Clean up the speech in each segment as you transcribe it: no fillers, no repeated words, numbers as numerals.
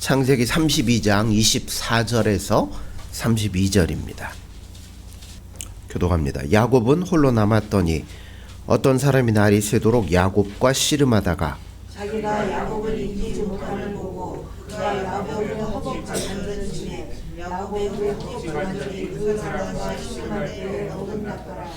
창세기 32장 24절에서 32절입니다. 교독합니다. 야곱은 홀로 남았더니 어떤 사람이 날이 새도록 야곱과 씨름하다가 자기가 야곱을 이기지 못함을 보고 그가 야곱을 허벅지 만드는 중에 야곱의 허벅지 관절이 그 사람과 씨름할 때에 어긋났더라.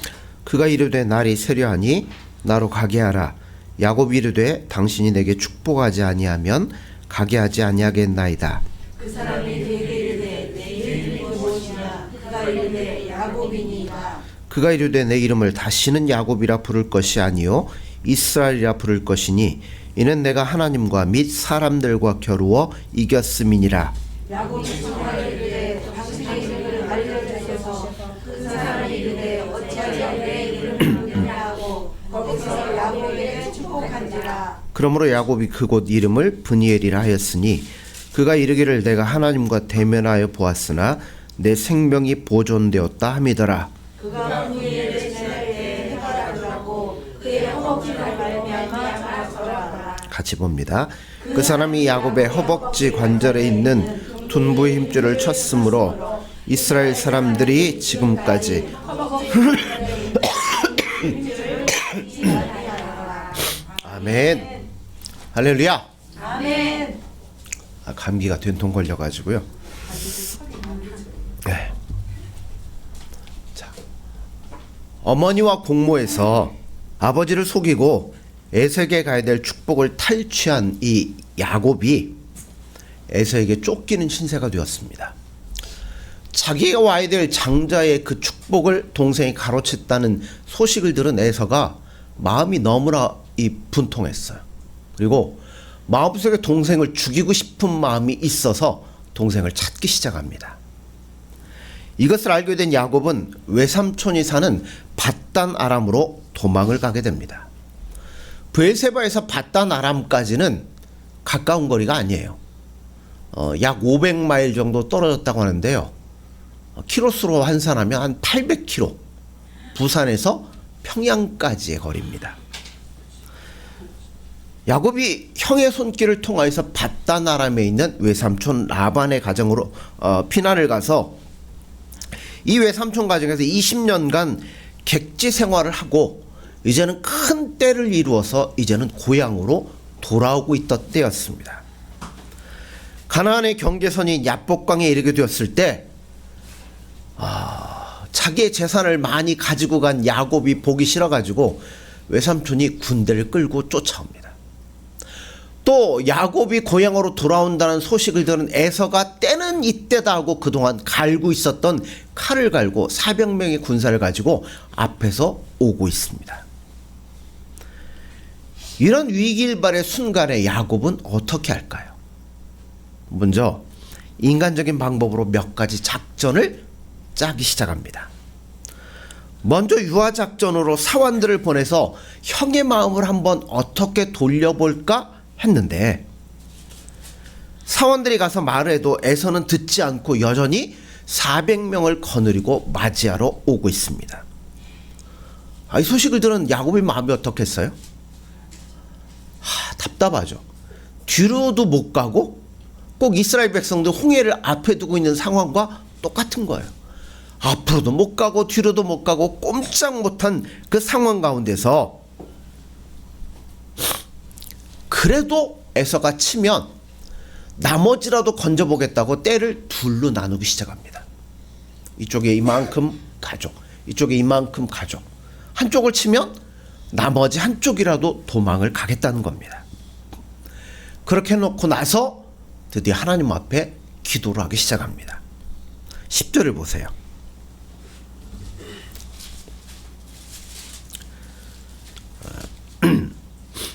그가 이르되 날이 새려하니 나로 가게 하라. 야곱이 이르되 당신이 내게 축복하지 아니하면 가게 하지 아니하겠나이다. 그 사람이 그에게 이르되 내 이름이 무엇이냐? 그가 이르되 야곱이니이다. 그가 이르되 내 이름을 다시는 야곱이라 부를 것이 아니요 이스라엘이라 부를 것이니 이는 내가 하나님과 및 사람들과 겨루어 이겼음이니라. 야곱이 그가 이르되 당신의 이름을 알려주소서. 그 사람이 이르되 어찌하여 내 이름을 묻느냐 하고 거기서 야곱에게 축복한지라. 그러므로 야곱이 그곳 이름을 브니엘이라 하였으니 그가 이르기를 내가 하나님과 대면하여 보았으나 내 생명이 보존되었다 함이더라. 그가 브니엘을 지날 때에 해가 들었고 그의 허벅지를 말미암아 알았더라. 같이 봅니다. 그 사람이 야곱의 허벅지 관절에 있는 둔부의 힘줄을 쳤으므로 이스라엘 사람들이 지금까지 아멘. 할렐루야. 아멘. 감기가 된통 걸려가지고요. 네. 자, 어머니와 공모해서 아버지를 속이고 에서에게 가야 될 축복을 탈취한 이 야곱이 에서에게 쫓기는 신세가 되었습니다. 자기가 와야 될 장자의 그 축복을 동생이 가로챘다는 소식을 들은 에서가 마음이 너무나 분통했어요. 그리고 마음속에 동생을 죽이고 싶은 마음이 있어서 동생을 찾기 시작합니다. 이것을 알게 된 야곱은 외삼촌이 사는 밧단 아람으로 도망을 가게 됩니다. 브엘세바에서 밧단 아람까지는 가까운 거리가 아니에요. 약 500마일 정도 떨어졌다고 하는데요. 키로수로 환산하면 한 800km, 부산에서 평양까지의 거리입니다. 야곱이 형의 손길을 통하여서 밧단 아람에 있는 외삼촌 라반의 가정으로 피난을 가서 이 외삼촌 가정에서 20년간 객지 생활을 하고 이제는 큰 때를 이루어서 이제는 고향으로 돌아오고 있던 때였습니다. 가나안의 경계선인 야복강에 이르게 되었을 때 자기의 재산을 많이 가지고 간 야곱이 보기 싫어가지고 외삼촌이 군대를 끌고 쫓아옵니다. 또 야곱이 고향으로 돌아온다는 소식을 들은 에서가 때는 이때다 하고 그동안 갈고 있었던 칼을 갈고 400명의 군사를 가지고 앞에서 오고 있습니다. 이런 위기일발의 순간에 야곱은 어떻게 할까요? 먼저 인간적인 방법으로 몇 가지 작전을 짜기 시작합니다. 먼저 유화작전으로 사환들을 보내서 형의 마음을 한번 어떻게 돌려볼까 했는데 사원들이 가서 말을 해도 에서는 듣지 않고 여전히 400명을 거느리고 맞이하러 오고 있습니다. 이 소식을 들은 야곱의 마음이 어떻겠어요? 답답하죠. 뒤로도 못 가고 꼭 이스라엘 백성들 홍해를 앞에 두고 있는 상황과 똑같은 거예요. 앞으로도 못 가고 뒤로도 못 가고 꼼짝 못한 그 상황 가운데서 그래도 에서가 치면 나머지라도 건져보겠다고 떼를 둘로 나누기 시작합니다. 이쪽에 이만큼 가족, 이쪽에 이만큼 가족. 한쪽을 치면 나머지 한쪽이라도 도망을 가겠다는 겁니다. 그렇게 해놓고 나서 드디어 하나님 앞에 기도를 하기 시작합니다. 10절을 보세요.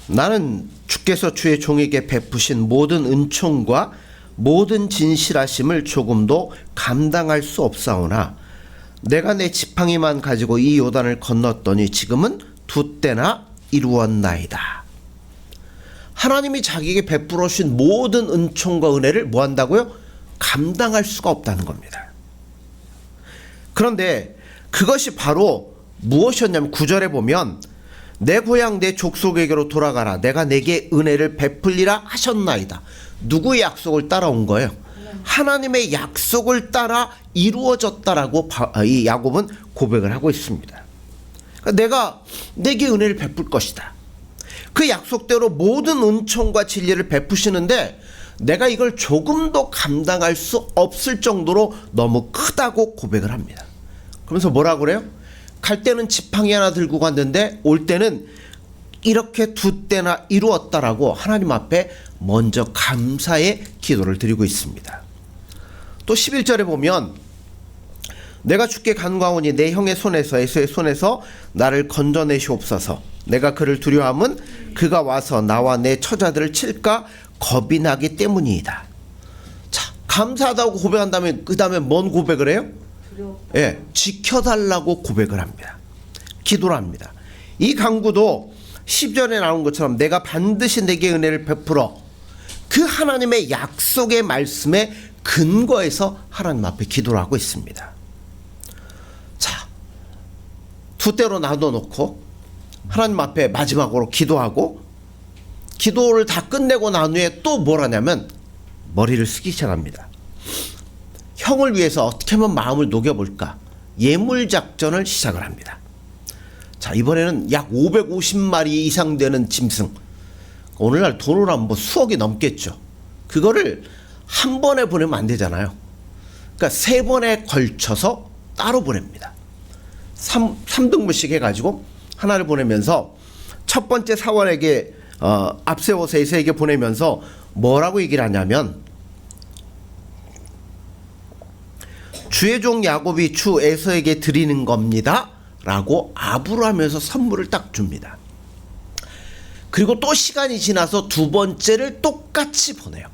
나는 주께서 주의 종에게 베푸신 모든 은총과 모든 진실하심을 조금도 감당할 수 없사오나 내가 내 지팡이만 가지고 이 요단을 건넜더니 지금은 두 때나 이루었나이다. 하나님이 자기에게 베풀어 주신 모든 은총과 은혜를 뭐 한다고요? 감당할 수가 없다는 겁니다. 그런데 그것이 바로 무엇이었냐면 9절에 보면 내 고향 내 족속에게로 돌아가라. 내가 내게 은혜를 베풀리라 하셨나이다. 누구의 약속을 따라온 거예요? 하나님의 약속을 따라 이루어졌다라고 이 야곱은 고백을 하고 있습니다. 그러니까 내가 내게 은혜를 베풀 것이다. 그 약속대로 모든 은총과 진리를 베푸시는데 내가 이걸 조금도 감당할 수 없을 정도로 너무 크다고 고백을 합니다. 그러면서 뭐라고 그래요? 갈 때는 지팡이 하나 들고 갔는데 올 때는 이렇게 두 때나 이루었다라고 하나님 앞에 먼저 감사의 기도를 드리고 있습니다. 또 11절에 보면 내가 주께 간구하오니 내 형의 손에서 에서의 손에서 나를 건져내시옵소서. 내가 그를 두려워함은 그가 와서 나와 내 처자들을 칠까 겁이 나기 때문이다. 자, 감사하다고 고백한 다음에 그 다음에 뭔 고백을 해요? 예, 지켜달라고 고백을 합니다. 기도를 합니다. 이 간구도 10절에 나온 것처럼 내가 반드시 내게 은혜를 베풀어 그 하나님의 약속의 말씀에 근거해서 하나님 앞에 기도를 하고 있습니다. 자, 두 때로 나눠놓고 하나님 앞에 마지막으로 기도하고 기도를 다 끝내고 난 후에 또 뭘 하냐면 머리를 쓰기 시작합니다. 형을 위해서 어떻게 하면 마음을 녹여볼까? 예물작전을 시작을 합니다. 자, 이번에는 약 550마리 이상 되는 짐승. 오늘날 돈으로 하면 뭐 수억이 넘겠죠. 그거를 한 번에 보내면 안 되잖아요. 그러니까 세 번에 걸쳐서 따로 보냅니다. 3등분씩 해가지고 하나를 보내면서 첫 번째 사원에게 앞세워서 에서에게 보내면서 뭐라고 얘기를 하냐면 주의 종 야곱이 주 에서에게 드리는 겁니다 라고 압으로 하면서 선물을 딱 줍니다. 그리고 또 시간이 지나서 두 번째를 똑같이 보내요.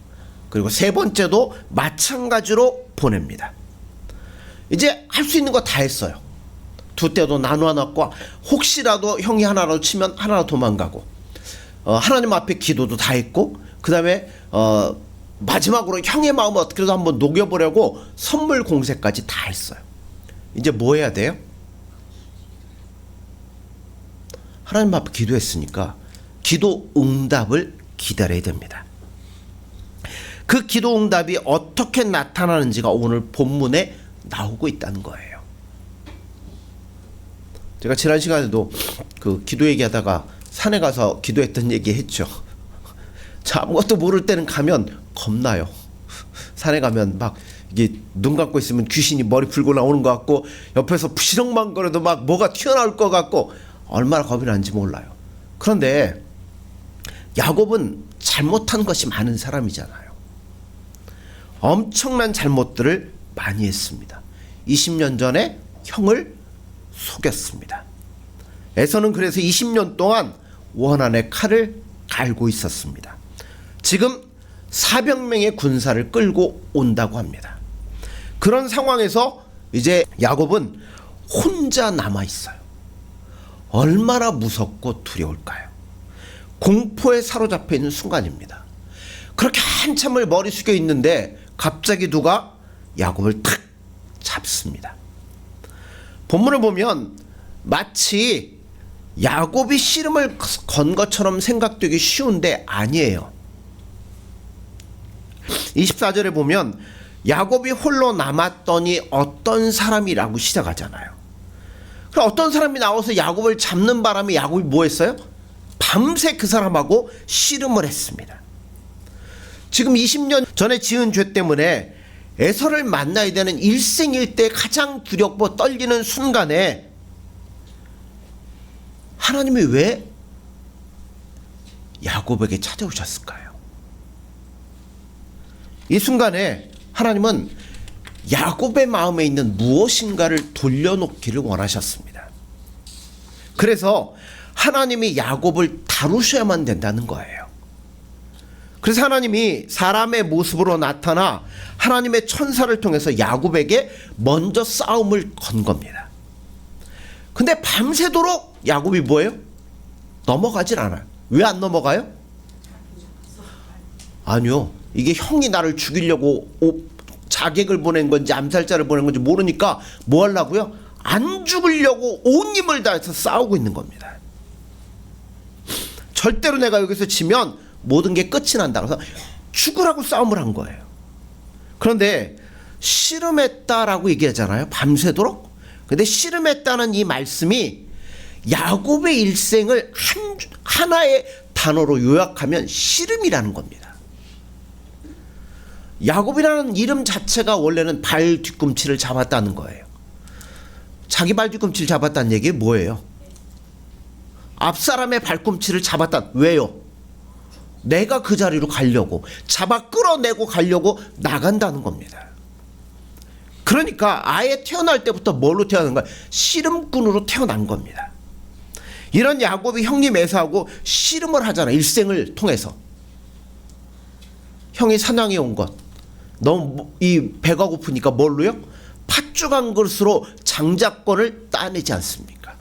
그리고 세 번째도 마찬가지로 보냅니다. 이제 할 수 있는 거 다 했어요. 두 때도 나누어 놨고 혹시라도 형이 하나라도 치면 하나 도망가고 하나님 앞에 기도도 다 했고 그 다음에 마지막으로 형의 마음을 어떻게든 한번 녹여보려고 선물 공세까지 다 했어요. 이제 뭐 해야 돼요? 하나님 앞에 기도했으니까 기도 응답을 기다려야 됩니다. 그 기도 응답이 어떻게 나타나는지가 오늘 본문에 나오고 있다는 거예요. 제가 지난 시간에도 그 기도 얘기하다가 산에 가서 기도했던 얘기 했죠. 자, 아무것도 모를 때는 가면 겁나요. 산에 가면 막 이게 눈 감고 있으면 귀신이 머리 풀고 나오는 것 같고 옆에서 부시렁만거려도 막 뭐가 튀어나올 것 같고 얼마나 겁이 나는지 몰라요. 그런데 야곱은 잘못한 것이 많은 사람이잖아요. 엄청난 잘못들을 많이 했습니다. 20년 전에 형을 속였습니다. 에서는 그래서 20년 동안 원한의 칼을 갈고 있었습니다. 지금 400명의 군사를 끌고 온다고 합니다. 그런 상황에서 이제 야곱은 혼자 남아 있어요. 얼마나 무섭고 두려울까요? 공포에 사로잡혀 있는 순간입니다. 그렇게 한참을 머리 숙여 있는데 갑자기 누가 야곱을 탁 잡습니다. 본문을 보면 마치 야곱이 씨름을 건 것처럼 생각되기 쉬운데 아니에요. 24절에 보면 야곱이 홀로 남았더니 어떤 사람이라고 시작하잖아요. 그럼 어떤 사람이 나와서 야곱을 잡는 바람에 야곱이 뭐 했어요? 밤새 그 사람하고 씨름을 했습니다. 지금 20년 전에 지은 죄 때문에 에서를 만나야 되는 일생일대 가장 두렵고 떨리는 순간에 하나님이 왜 야곱에게 찾아오셨을까요? 이 순간에 하나님은 야곱의 마음에 있는 무엇인가를 돌려놓기를 원하셨습니다. 그래서 하나님이 야곱을 다루셔야만 된다는 거예요. 그래서 하나님이 사람의 모습으로 나타나 하나님의 천사를 통해서 야곱에게 먼저 싸움을 건 겁니다. 근데 밤새도록 야곱이 뭐예요? 넘어가질 않아요. 왜 안 넘어가요? 아니요. 이게 형이 나를 죽이려고 자객을 보낸 건지 암살자를 보낸 건지 모르니까 뭐 하려고요? 안 죽으려고 온 힘을 다해서 싸우고 있는 겁니다. 절대로 내가 여기서 지면 모든 게 끝이 난다. 그래서 죽으라고 싸움을 한 거예요. 그런데 씨름했다라고 얘기하잖아요. 밤새도록. 근데 씨름했다는 이 말씀이 야곱의 일생을 하나의 단어로 요약하면 씨름이라는 겁니다. 야곱이라는 이름 자체가 원래는 발 뒤꿈치를 잡았다는 거예요. 자기 발 뒤꿈치를 잡았다는 얘기 뭐예요? 앞사람의 발꿈치를 잡았다. 왜요? 내가 그 자리로 가려고, 잡아 끌어내고 가려고 나간다는 겁니다. 그러니까 아예 태어날 때부터 뭘로 태어난 거야? 씨름꾼으로 태어난 겁니다. 이런 야곱이 형님 에사하고 씨름을 하잖아. 일생을 통해서. 형이 사냥해 온 것, 너무 이 배가 고프니까 뭘로요? 팥죽 한 그릇으로 장자권을 따내지 않습니까?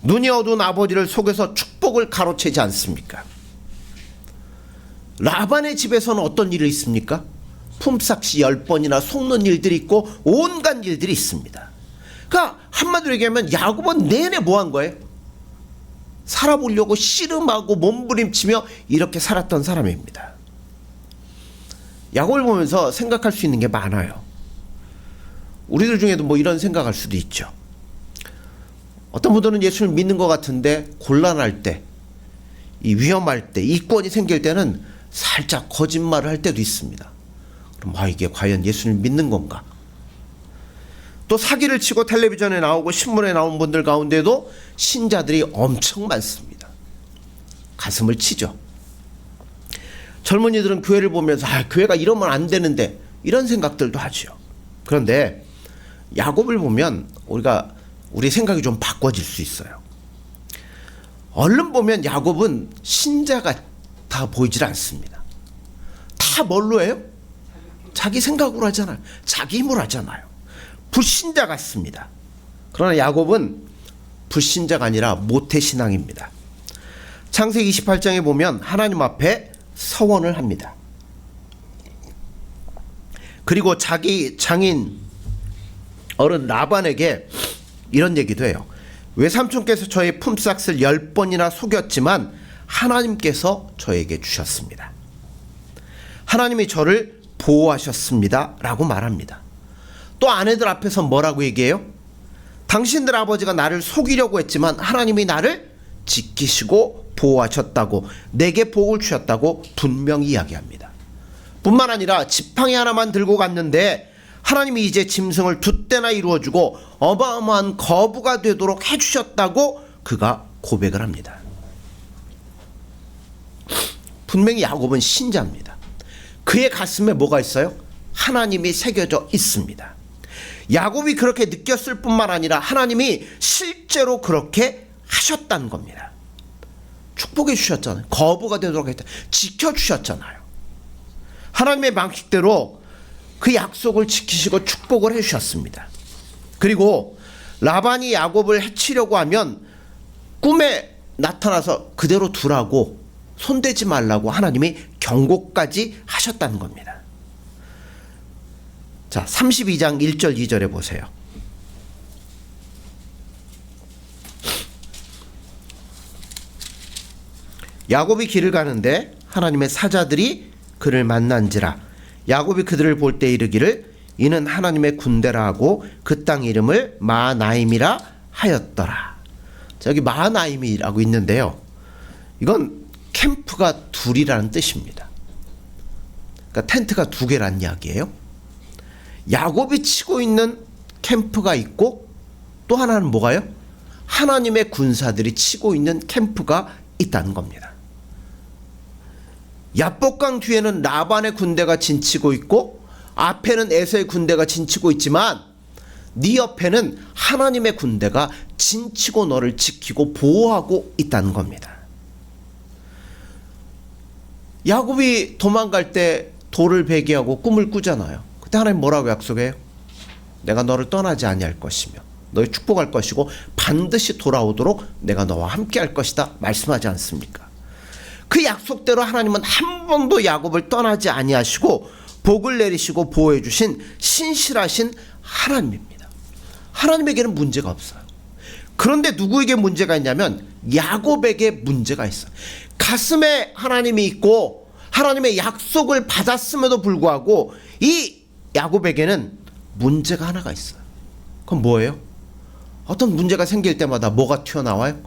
눈이 어두운 아버지를 속여서 축복을 가로채지 않습니까? 라반의 집에서는 어떤 일이 있습니까? 품삯이 10번이나 속는 일들이 있고 온갖 일들이 있습니다. 그러니까 한마디로 얘기하면 야곱은 내내 뭐 한 거예요? 살아보려고 씨름하고 몸부림치며 이렇게 살았던 사람입니다. 야곱을 보면서 생각할 수 있는 게 많아요. 우리들 중에도 뭐 이런 생각할 수도 있죠. 어떤 분들은 예수를 믿는 것 같은데 곤란할 때, 이 위험할 때, 이권이 생길 때는 살짝 거짓말을 할 때도 있습니다. 그럼 이게 과연 예수를 믿는 건가? 또 사기를 치고 텔레비전에 나오고 신문에 나온 분들 가운데도 신자들이 엄청 많습니다. 가슴을 치죠. 젊은이들은 교회를 보면서 교회가 이러면 안 되는데 이런 생각들도 하죠. 그런데 야곱을 보면 우리 생각이 좀 바꿔질 수 있어요. 얼른 보면 야곱은 신자 같아 보이질 않습니다. 다 뭘로 해요? 자기 생각으로 하잖아요. 자기 힘으로 하잖아요. 불신자 같습니다. 그러나 야곱은 불신자가 아니라 모태신앙입니다. 창세기 28장에 보면 하나님 앞에 서원을 합니다. 그리고 자기 장인 어른 라반에게 이런 얘기도 해요. 외삼촌께서 저의 품삯을 10번이나 속였지만 하나님께서 저에게 주셨습니다. 하나님이 저를 보호하셨습니다 라고 말합니다. 또 아내들 앞에서 뭐라고 얘기해요? 당신들 아버지가 나를 속이려고 했지만 하나님이 나를 지키시고 보호하셨다고, 내게 복을 주셨다고 분명히 이야기합니다. 뿐만 아니라 지팡이 하나만 들고 갔는데 하나님이 이제 짐승을 2떼나 이루어주고 어마어마한 거부가 되도록 해주셨다고 그가 고백을 합니다. 분명히 야곱은 신자입니다. 그의 가슴에 뭐가 있어요? 하나님이 새겨져 있습니다. 야곱이 그렇게 느꼈을 뿐만 아니라 하나님이 실제로 그렇게 하셨다는 겁니다. 축복해 주셨잖아요. 거부가 되도록 했다. 지켜주셨잖아요. 하나님의 방식대로 그 약속을 지키시고 축복을 해주셨습니다. 그리고 라반이 야곱을 해치려고 하면 꿈에 나타나서 그대로 두라고, 손대지 말라고 하나님이 경고까지 하셨다는 겁니다. 자, 32장 1절 2절에 보세요. 야곱이 길을 가는데 하나님의 사자들이 그를 만난지라. 야곱이 그들을 볼 때 이르기를 이는 하나님의 군대라 하고 그 땅 이름을 마하나임이라 하였더라. 자, 여기 마하나임이라고 있는데요. 이건 캠프가 둘이라는 뜻입니다. 그러니까 텐트가 2개라는 이야기예요. 야곱이 치고 있는 캠프가 있고 또 하나는 뭐가요? 하나님의 군사들이 치고 있는 캠프가 있다는 겁니다. 야복강 뒤에는 라반의 군대가 진치고 있고 앞에는 에서의 군대가 진치고 있지만 네 옆에는 하나님의 군대가 진치고 너를 지키고 보호하고 있다는 겁니다. 야곱이 도망갈 때 돌을 베개하고 꿈을 꾸잖아요. 그때 하나님 뭐라고 약속해요? 내가 너를 떠나지 아니할 것이며 너를 축복할 것이고 반드시 돌아오도록 내가 너와 함께 할 것이다 말씀하지 않습니까? 그 약속대로 하나님은 한 번도 야곱을 떠나지 아니하시고 복을 내리시고 보호해 주신 신실하신 하나님입니다. 하나님에게는 문제가 없어요. 그런데 누구에게 문제가 있냐면 야곱에게 문제가 있어요. 가슴에 하나님이 있고 하나님의 약속을 받았음에도 불구하고 이 야곱에게는 문제가 하나가 있어요. 그건 뭐예요? 어떤 문제가 생길 때마다 뭐가 튀어나와요?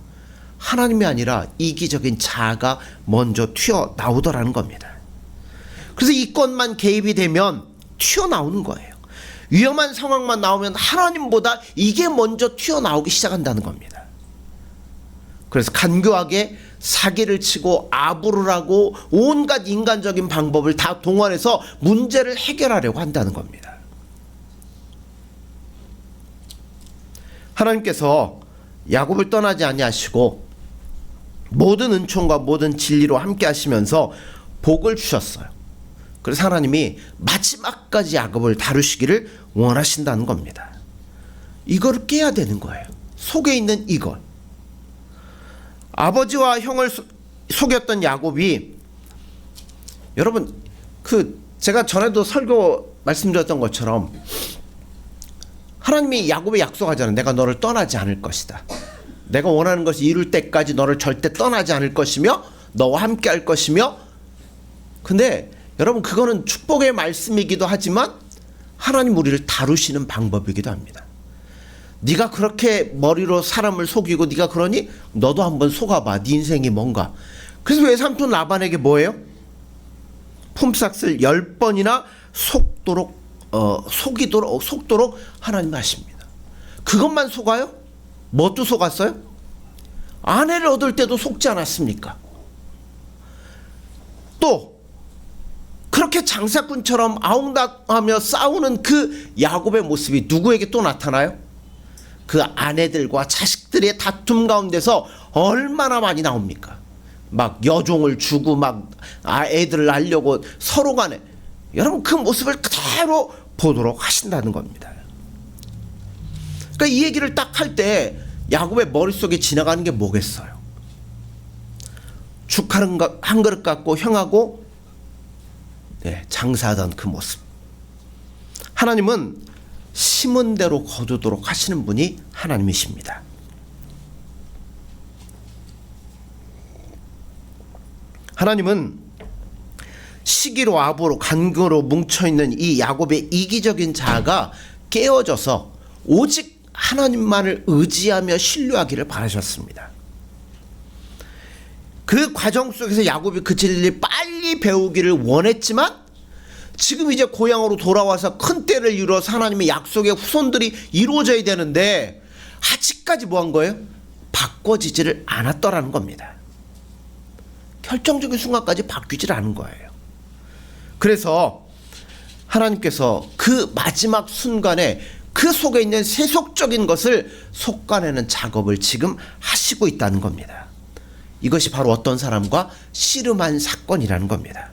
하나님이 아니라 이기적인 자아가 먼저 튀어나오더라는 겁니다. 그래서 이 것만 개입이 되면 튀어나오는 거예요. 위험한 상황만 나오면 하나님보다 이게 먼저 튀어나오기 시작한다는 겁니다. 그래서 간교하게 사기를 치고 아부를 하고 온갖 인간적인 방법을 다 동원해서 문제를 해결하려고 한다는 겁니다. 하나님께서 야곱을 떠나지 아니하시고 모든 은총과 모든 진리로 함께 하시면서 복을 주셨어요. 그래서 하나님이 마지막까지 야곱을 다루시기를 원하신다는 겁니다. 이걸 깨야 되는 거예요. 속에 있는 이걸. 아버지와 형을 속였던 야곱이, 여러분 제가 전에도 설교 말씀드렸던 것처럼 하나님이 야곱에 약속하잖아요. 내가 너를 떠나지 않을 것이다. 내가 원하는 것을 이룰 때까지 너를 절대 떠나지 않을 것이며 너와 함께 할 것이며. 근데 여러분 그거는 축복의 말씀이기도 하지만 하나님 우리를 다루시는 방법이기도 합니다. 네가 그렇게 머리로 사람을 속이고 네가 그러니 너도 한번 속아봐. 네 인생이 뭔가. 그래서 외삼촌 라반에게 뭐예요? 품삯을 10번이나 속도록 하나님이 하십니다. 그것만 속아요? 뭣도 속았어요? 아내를 얻을 때도 속지 않았습니까? 또 그렇게 장사꾼처럼 아웅다하며 싸우는 그 야곱의 모습이 누구에게 또 나타나요? 그 아내들과 자식들의 다툼 가운데서 얼마나 많이 나옵니까? 막 여종을 주고 막 애들을 낳으려고 서로 간에. 여러분 그 모습을 그대로 보도록 하신다는 겁니다. 그러니까 이 얘기를 딱 할 때 야곱의 머릿속에 지나가는 게 뭐겠어요? 죽 한 그릇 갖고 형하고 장사하던 그 모습. 하나님은 심은 대로 거두도록 하시는 분이 하나님이십니다. 하나님은 시기로 아부로 간교로 뭉쳐있는 이 야곱의 이기적인 자아가 깨어져서 오직 하나님만을 의지하며 신뢰하기를 바라셨습니다. 그 과정 속에서 야곱이 그 진리를 빨리 배우기를 원했지만 지금 이제 고향으로 돌아와서 큰 때를 이루어서 하나님의 약속의 후손들이 이루어져야 되는데 아직까지 뭐 한 거예요? 바꿔지지를 않았더라는 겁니다. 결정적인 순간까지 바뀌질 않은 거예요. 그래서 하나님께서 그 마지막 순간에 그 속에 있는 세속적인 것을 속아내는 작업을 지금 하시고 있다는 겁니다. 이것이 바로 어떤 사람과 씨름한 사건이라는 겁니다.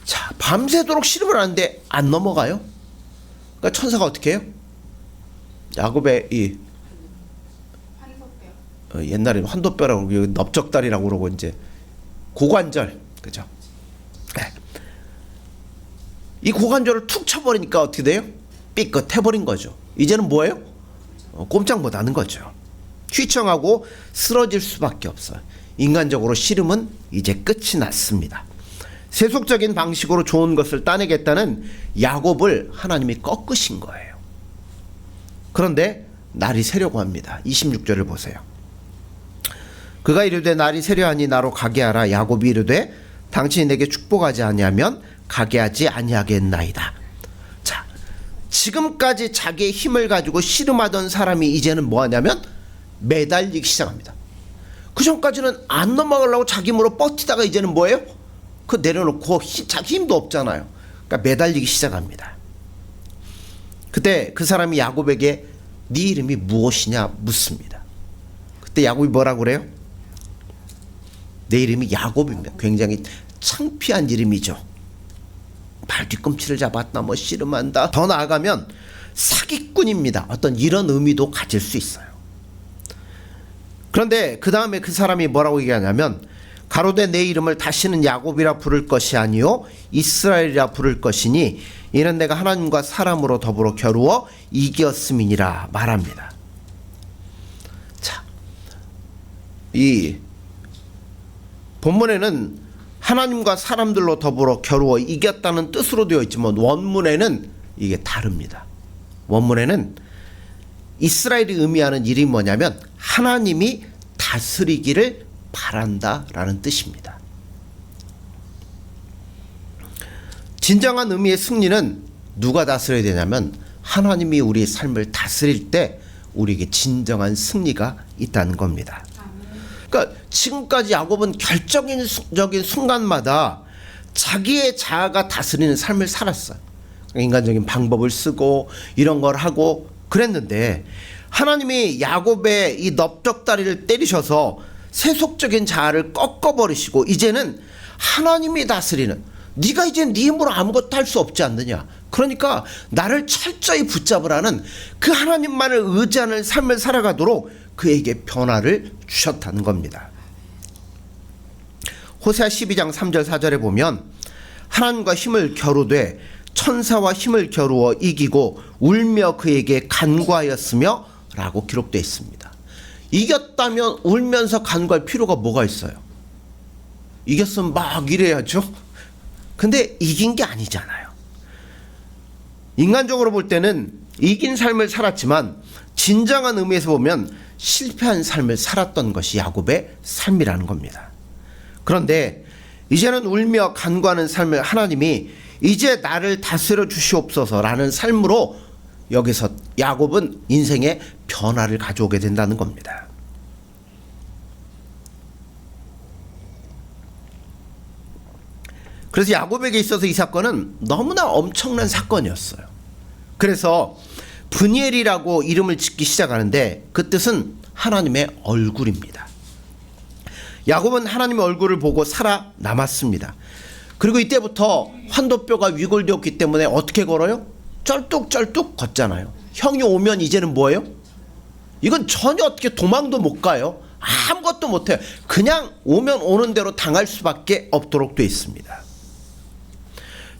자, 밤새도록 씨름을 하는데 안 넘어가요? 그러니까 천사가 어떻게 해요? 야곱의 이 옛날에 환도뼈라고 그러고 넓적다리라고 그러고 이제 고관절, 그죠? 네. 이 고관절을 툭 쳐버리니까 어떻게 돼요? 삐끗해버린 거죠. 이제는 뭐예요? 꼼짝 못하는 거죠. 휘청하고 쓰러질 수밖에 없어요. 인간적으로 씨름은 이제 끝이 났습니다. 세속적인 방식으로 좋은 것을 따내겠다는 야곱을 하나님이 꺾으신 거예요. 그런데 날이 새려고 합니다. 26절을 보세요. 그가 이르되 날이 새려하니 나로 가게 하라. 야곱이 이르되 당신이 내게 축복하지 아니하면 가게 하지 아니하겠나이다. 자, 지금까지 자기의 힘을 가지고 씨름하던 사람이 이제는 뭐 하냐면 매달리기 시작합니다. 그 전까지는 안 넘어가려고 자기 힘으로 버티다가 이제는 뭐예요? 그 내려놓고 자기 힘도 없잖아요. 그러니까 매달리기 시작합니다. 그때 그 사람이 야곱에게 네 이름이 무엇이냐 묻습니다. 그때 야곱이 뭐라고 그래요? 내 이름이 야곱입니다. 굉장히 창피한 이름이죠. 발 뒤꿈치를 잡았다, 뭐 씨름한다. 더 나아가면 사기꾼입니다. 어떤 이런 의미도 가질 수 있어요. 그런데 그 다음에 그 사람이 뭐라고 얘기하냐면 가로되 내 이름을 다시는 야곱이라 부를 것이 아니요 이스라엘이라 부를 것이니 이는 내가 하나님과 사람으로 더불어 겨루어 이겼음이니라 말합니다. 자, 이 본문에는 하나님과 사람들로 더불어 겨루어 이겼다는 뜻으로 되어 있지만 원문에는 이게 다릅니다. 원문에는 이스라엘이 의미하는 일이 뭐냐면 하나님이 다스리기를 바란다라는 뜻입니다. 진정한 의미의 승리는 누가 다스려야 되냐면 하나님이 우리의 삶을 다스릴 때 우리에게 진정한 승리가 있다는 겁니다. 그러니까 지금까지 야곱은 결정적인 순간마다 자기의 자아가 다스리는 삶을 살았어요. 인간적인 방법을 쓰고 이런 걸 하고 그랬는데 하나님이 야곱의 이 넓적다리를 때리셔서 세속적인 자아를 꺾어버리시고 이제는 하나님이 다스리는, 네가 이제 네 힘으로 아무것도 할 수 없지 않느냐, 그러니까 나를 철저히 붙잡으라는 그 하나님만을 의지하는 삶을 살아가도록 그에게 변화를 주셨다는 겁니다. 호세아 12장 3절 4절에 보면 하나님과 힘을 겨루되 천사와 힘을 겨루어 이기고 울며 그에게 간구하였으며 라고 기록되어 있습니다. 이겼다면 울면서 간구할 필요가 뭐가 있어요? 이겼으면 막 이래야죠. 근데 이긴 게 아니잖아요. 인간적으로 볼 때는 이긴 삶을 살았지만 진정한 의미에서 보면 실패한 삶을 살았던 것이 야곱의 삶이라는 겁니다. 그런데 이제는 울며 간구하는 삶을 하나님이 이제 나를 다스려 주시옵소서라는 삶으로 여기서 야곱은 인생에 변화를 가져오게 된다는 겁니다. 그래서 야곱에게 있어서 이 사건은 너무나 엄청난 사건이었어요. 그래서 브니엘이라고 이름을 짓기 시작하는데 그 뜻은 하나님의 얼굴입니다. 야곱은 하나님의 얼굴을 보고 살아남았습니다. 그리고 이때부터 환도뼈가 위골되었기 때문에 어떻게 걸어요? 쩔뚝쩔뚝 걷잖아요. 형이 오면 이제는 뭐예요? 이건 전혀 어떻게 도망도 못 가요. 아무것도 못해요. 그냥 오면 오는 대로 당할 수밖에 없도록 되어 있습니다.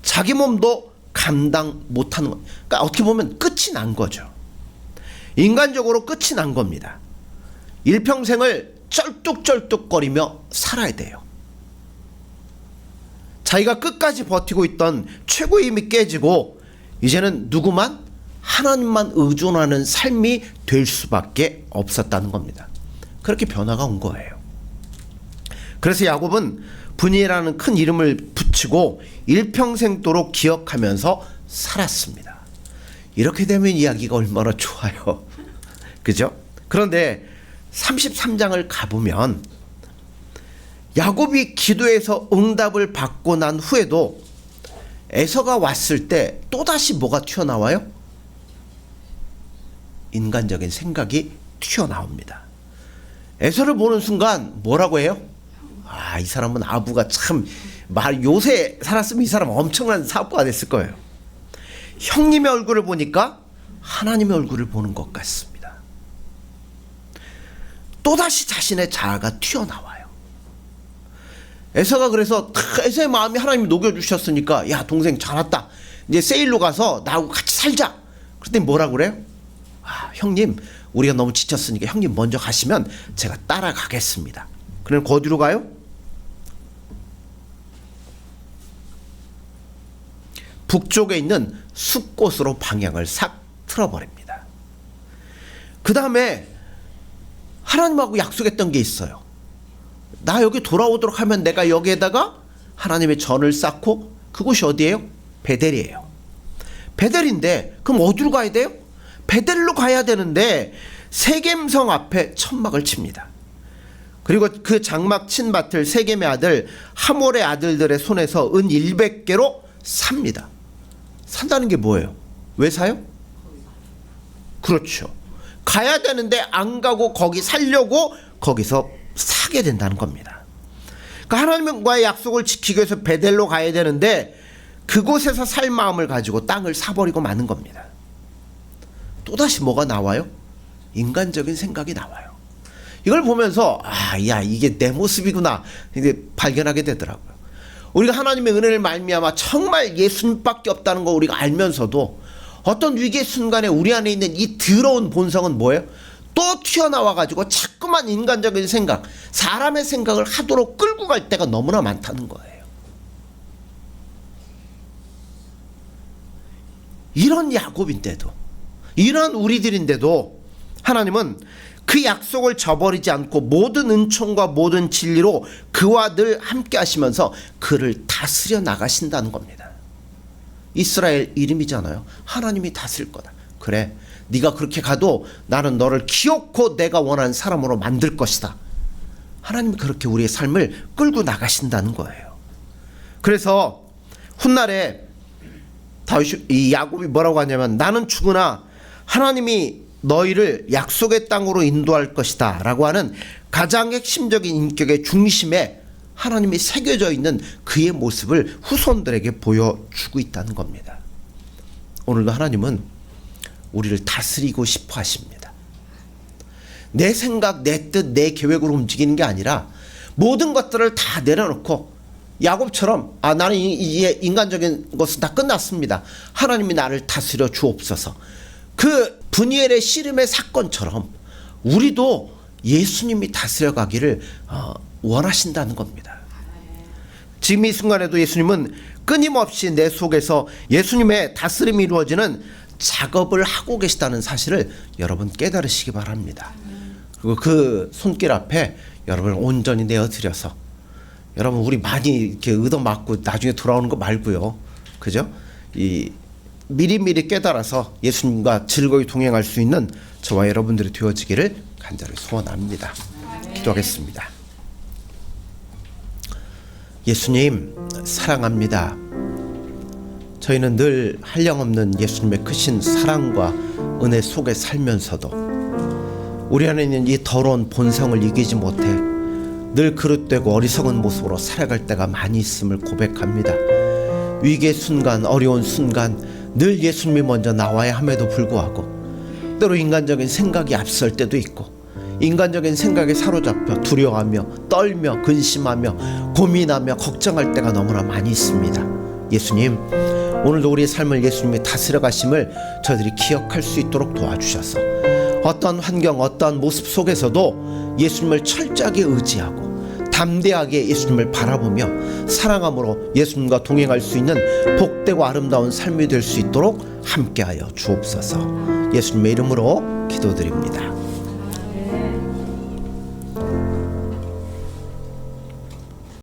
자기 몸도 감당 못하는 것. 그러니까 어떻게 보면 끝이 난 거죠. 인간적으로 끝이 난 겁니다. 일평생을 쩔뚝쩔뚝거리며 살아야 돼요. 자기가 끝까지 버티고 있던 최고의 힘이 깨지고 이제는 누구만? 하나님만 의존하는 삶이 될 수밖에 없었다는 겁니다. 그렇게 변화가 온 거예요. 그래서 야곱은 분이라는 큰 이름을 붙이고 일평생도록 기억하면서 살았습니다. 이렇게 되면 이야기가 얼마나 좋아요. 그죠? 그런데 33장을 가보면 야곱이 기도해서 응답을 받고 난 후에도 에서가 왔을 때 또다시 뭐가 튀어나와요? 인간적인 생각이 튀어나옵니다. 에서를 보는 순간 뭐라고 해요? 아, 이 사람은 아부가 참 요새 살았으면 이 사람 엄청난 사업가가 됐을 거예요. 형님의 얼굴을 보니까 하나님의 얼굴을 보는 것 같습니다. 또다시 자신의 자아가 튀어나와요. 에서가 그래서 에서의 마음이 하나님이 녹여주셨으니까 야 동생 잘 왔다. 이제 세일로 가서 나하고 같이 살자. 그랬더니 뭐라고 그래요? 아, 형님 우리가 너무 지쳤으니까 형님 먼저 가시면 제가 따라가겠습니다. 그럼 어디로 가요? 북쪽에 있는 숲곳으로 방향을 싹 틀어버립니다. 그 다음에 하나님하고 약속했던 게 있어요. 나 여기 돌아오도록 하면 내가 여기에다가 하나님의 전을 쌓고, 그곳이 어디예요? 베델이에요. 베델인데 그럼 어디로 가야 돼요? 베델로 가야 되는데 세겜성 앞에 천막을 칩니다. 그리고 그 장막 친 밭을 세겜의 아들 하몰의 아들들의 손에서 은 100개로 삽니다. 산다는 게 뭐예요? 왜 사요? 그렇죠. 가야 되는데 안 가고 거기 살려고 거기서 사게 된다는 겁니다. 그러니까 하나님과의 약속을 지키기 위해서 베델로 가야 되는데 그곳에서 살 마음을 가지고 땅을 사버리고 마는 겁니다. 또다시 뭐가 나와요? 인간적인 생각이 나와요. 이걸 보면서 야 이게 내 모습이구나 이제 발견하게 되더라고요. 우리가 하나님의 은혜를 말미암아 정말 예수님밖에 없다는 거 우리가 알면서도 어떤 위기의 순간에 우리 안에 있는 이 더러운 본성은 뭐예요? 또 튀어나와가지고 자꾸만 인간적인 생각, 사람의 생각을 하도록 끌고 갈 때가 너무나 많다는 거예요. 이런 야곱인데도, 이런 우리들인데도 하나님은 그 약속을 저버리지 않고 모든 은총과 모든 진리로 그와 늘 함께 하시면서 그를 다스려 나가신다는 겁니다. 이스라엘 이름이잖아요. 하나님이 다스릴 거다. 그래, 네가 그렇게 가도 나는 너를 기어코 내가 원하는 사람으로 만들 것이다. 하나님이 그렇게 우리의 삶을 끌고 나가신다는 거예요. 그래서 훗날에 이 야곱이 뭐라고 하냐면, 나는 죽으나 하나님이 너희를 약속의 땅으로 인도할 것이다 라고 하는 가장 핵심적인 인격의 중심에 하나님이 새겨져 있는 그의 모습을 후손들에게 보여주고 있다는 겁니다. 오늘도 하나님은 우리를 다스리고 싶어 하십니다. 내 생각, 내 뜻, 내 계획으로 움직이는 게 아니라 모든 것들을 다 내려놓고 야곱처럼 나는 이제 인간적인 것은 다 끝났습니다. 하나님이 나를 다스려 주옵소서. 그 브니엘의 씨름의 사건처럼 우리도 예수님이 다스려 가기를 원하신다는 겁니다. 지금 이 순간에도 예수님은 끊임없이 내 속에서 예수님의 다스림이 이루어지는 작업을 하고 계시다는 사실을 여러분 깨달으시기 바랍니다. 그리고 그 손길 앞에 여러분을 온전히 내어드려서, 여러분 우리 많이 이렇게 얻어맞고 나중에 돌아오는 거 말고요, 그죠? 이 미리미리 깨달아서 예수님과 즐거이 동행할 수 있는 저와 여러분들이 되어지기를 간절히 소원합니다. 기도하겠습니다. 예수님 사랑합니다. 저희는 늘 한량없는 예수님의 크신 사랑과 은혜 속에 살면서도 우리 안에 있는 이 더러운 본성을 이기지 못해 늘 그릇되고 어리석은 모습으로 살아갈 때가 많이 있음을 고백합니다. 위기의 순간, 어려운 순간 늘 예수님이 먼저 나와야 함에도 불구하고 때로 인간적인 생각이 앞설 때도 있고, 인간적인 생각에 사로잡혀 두려워하며 떨며 근심하며 고민하며 걱정할 때가 너무나 많이 있습니다. 예수님, 오늘도 우리의 삶을 예수님이 다스려 가심을 저희들이 기억할 수 있도록 도와주셔서 어떤 환경, 어떤 모습 속에서도 예수님을 철저하게 의지하고 담대하게 예수님을 바라보며 사랑함으로 예수님과 동행할 수 있는 복되고 아름다운 삶이 될 수 있도록 함께하여 주옵소서. 예수님의 이름으로 기도드립니다.